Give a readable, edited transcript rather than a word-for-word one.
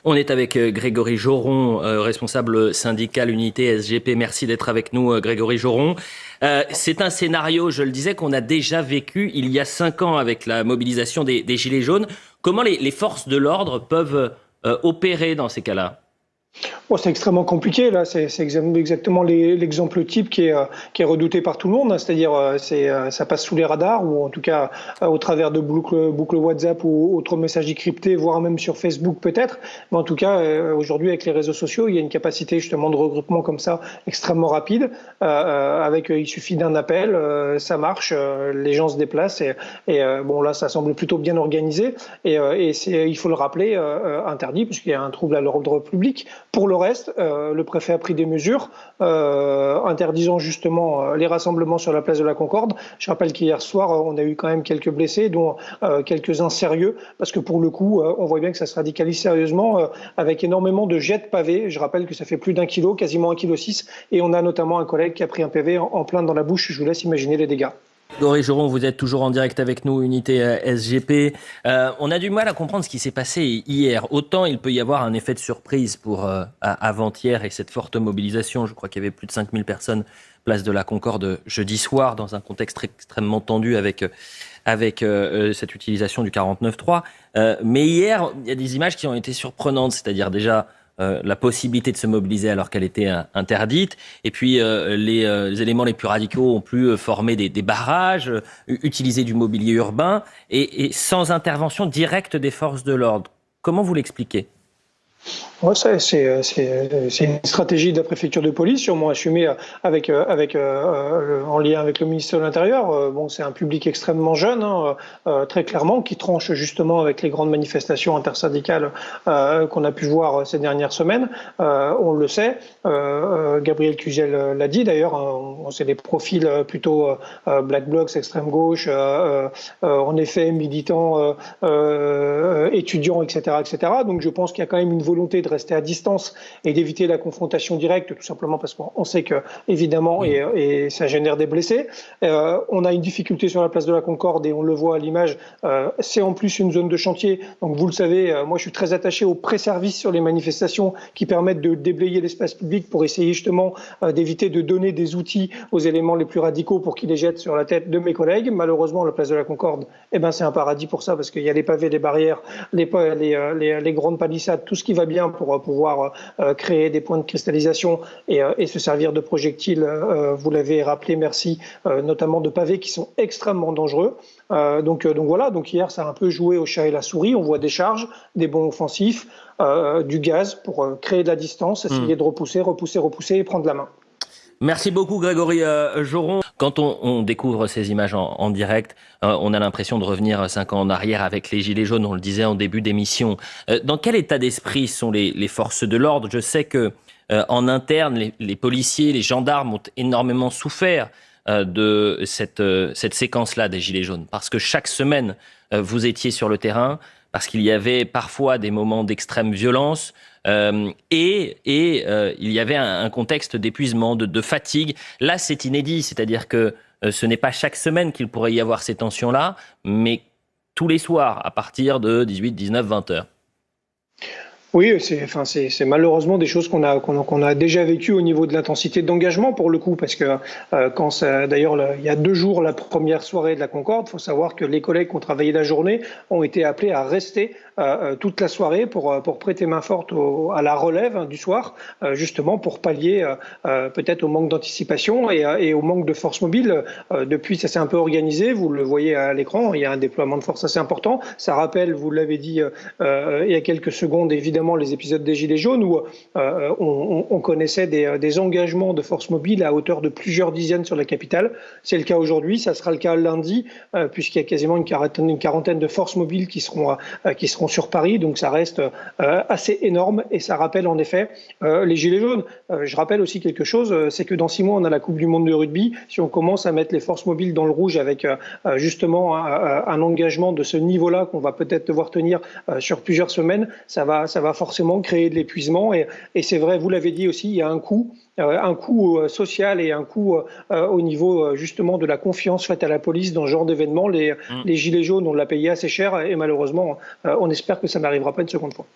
On est avec Grégory Joron, responsable syndical Unité SGP. Merci d'être avec nous, Grégory Joron. C'est un scénario, je le disais, qu'on a déjà vécu il y a 5 ans avec la mobilisation des Gilets jaunes. Comment les forces de l'ordre peuvent opérer dans ces cas-là ? Bon, c'est extrêmement compliqué, là. C'est exactement l'exemple type qui est redouté par tout le monde. C'est-à-dire, ça passe sous les radars, ou en tout cas au travers de boucles WhatsApp ou autres messages cryptés, voire même sur Facebook peut-être. Mais en tout cas, aujourd'hui, avec les réseaux sociaux, il y a une capacité justement de regroupement comme ça extrêmement rapide. Il suffit d'un appel, ça marche, les gens se déplacent. Bon, là, ça semble plutôt bien organisé. Il faut le rappeler, interdit, puisqu'il y a un trouble à l'ordre public. Pour le reste, le préfet a pris des mesures interdisant justement les rassemblements sur la place de la Concorde. Je rappelle qu'hier soir, on a eu quand même quelques blessés, dont quelques-uns sérieux, parce que pour le coup, on voit bien que ça se radicalise sérieusement avec énormément de jets de pavés. Je rappelle que ça fait plus d'1 kilo, quasiment 1,6 kg, et on a notamment un collègue qui a pris un PV en plein dans la bouche. Je vous laisse imaginer les dégâts. Grégory Joron, vous êtes toujours en direct avec nous, Unité SGP. On a du mal à comprendre ce qui s'est passé hier. Autant il peut y avoir un effet de surprise pour avant-hier et cette forte mobilisation. Je crois qu'il y avait plus de 5000 personnes place de la Concorde jeudi soir dans un contexte extrêmement tendu avec cette utilisation du 49.3. Mais hier, il y a des images qui ont été surprenantes, c'est-à-dire déjà la possibilité de se mobiliser alors qu'elle était interdite. Et puis, les éléments les plus radicaux ont pu former des barrages, utiliser du mobilier urbain et sans intervention directe des forces de l'ordre. Comment vous l'expliquez ? Ouais, c'est une stratégie de la préfecture de police, sûrement assumée en lien avec le ministère de l'Intérieur. Bon, c'est un public extrêmement jeune, très clairement, qui tranche justement avec les grandes manifestations intersyndicales qu'on a pu voir ces dernières semaines. On le sait, Gabriel Cluzel l'a dit d'ailleurs, c'est des profils plutôt Black Blocs, extrême gauche, en effet militants, étudiants, etc., etc. Donc je pense qu'il y a quand même une volonté de rester à distance et d'éviter la confrontation directe, tout simplement parce qu'on sait que, évidemment, et ça génère des blessés. On a une difficulté sur la place de la Concorde et on le voit à l'image. C'est en plus une zone de chantier. Donc vous le savez, moi je suis très attaché aux pré-services sur les manifestations qui permettent de déblayer l'espace public pour essayer justement d'éviter de donner des outils aux éléments les plus radicaux pour qu'ils les jettent sur la tête de mes collègues. Malheureusement, la place de la Concorde, c'est un paradis pour ça parce qu'il y a les pavés, les barrières, les grandes palissades, tout ce qui va bien pour pouvoir créer des points de cristallisation et se servir de projectiles, vous l'avez rappelé, merci, notamment de pavés qui sont extrêmement dangereux. Donc voilà, donc hier ça a un peu joué au chat et la souris, on voit des charges, des bons offensifs, du gaz pour créer de la distance, essayer de repousser et prendre la main. Merci beaucoup Grégory Joron. Quand on découvre ces images en direct, on a l'impression de revenir 5 ans en arrière avec les Gilets jaunes, on le disait en début d'émission. Dans quel état d'esprit sont les forces de l'ordre ? Je sais qu'en interne, les policiers, les gendarmes ont énormément souffert de cette séquence-là des Gilets jaunes. Parce que chaque semaine, vous étiez sur le terrain, parce qu'il y avait parfois des moments d'extrême violence, il y avait un contexte d'épuisement, de fatigue. Là, c'est inédit, c'est-à-dire que ce n'est pas chaque semaine qu'il pourrait y avoir ces tensions-là, mais tous les soirs, à partir de 18, 19, 20 heures. Oui, c'est malheureusement des choses qu'on a déjà vécues au niveau de l'intensité d'engagement pour le coup, parce que d'ailleurs il y a 2 jours, la première soirée de la Concorde, il faut savoir que les collègues qui ont travaillé la journée ont été appelés à rester toute la soirée pour prêter main forte à la relève du soir, justement pour pallier peut-être au manque d'anticipation et au manque de force mobile. Depuis, ça s'est un peu organisé, vous le voyez à l'écran, il y a un déploiement de force assez important. Ça rappelle, vous l'avez dit il y a quelques secondes, évidemment, les épisodes des Gilets jaunes où on connaissait des engagements de force mobile à hauteur de plusieurs dizaines sur la capitale. C'est le cas aujourd'hui, ça sera le cas lundi, puisqu'il y a quasiment une quarantaine de forces mobiles qui seront sur Paris, donc ça reste assez énorme et ça rappelle en effet les Gilets jaunes. Je rappelle aussi quelque chose, c'est que dans 6 mois on a la Coupe du Monde de rugby. Si on commence à mettre les forces mobiles dans le rouge avec justement un engagement de ce niveau-là qu'on va peut-être devoir tenir sur plusieurs semaines, ça va forcément créer de l'épuisement et c'est vrai, vous l'avez dit aussi, il y a un coût social et un coût au niveau justement de la confiance faite à la police dans ce genre d'événement. Les Gilets jaunes, on l'a payé assez cher et malheureusement, on espère que ça n'arrivera pas une seconde fois.